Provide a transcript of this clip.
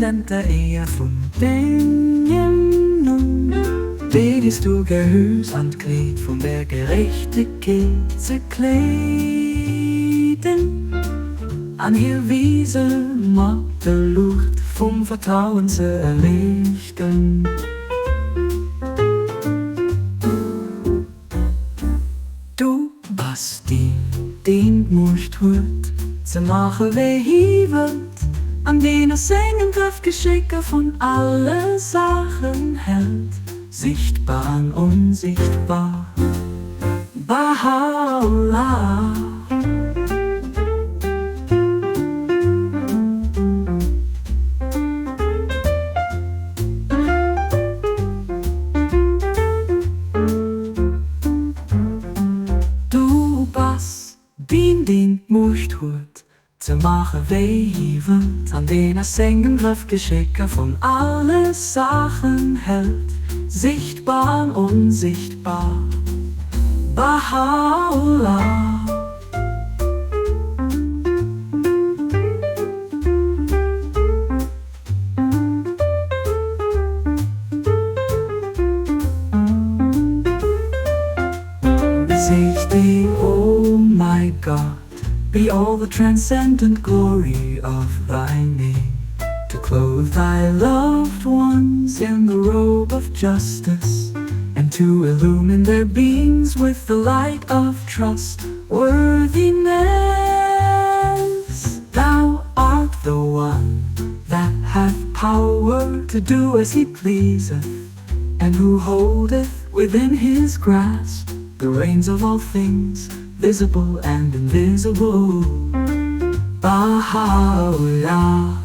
lente er von dingen Bedest du Gehös und Glied von der Gerechtigkeit zu kleiden. An ihr Wiese mag der Luft vom Vertrauen zu erlichten. Du Basti, den musst hut zu machen behievet, an denen Singen Kraftgeschicke von alle Sachen hält. Sichtbar und unsichtbar, Baha'u'llah. Du Bass, den musst hut zu machen wehend, an denen Singen Kraftgeschicke von alle Sachen hält. Sichtbar und unsichtbar, Baha'u'llah. Besichtig, oh my God, be all the transcendent glory of thy name. To clothe thy loved ones in the robe of justice, and to illumine their beings with the light of trustworthiness. Thou art the one that hath power to do as he pleaseth, and who holdeth within his grasp the reins of all things, visible and invisible. Baha'u'llah.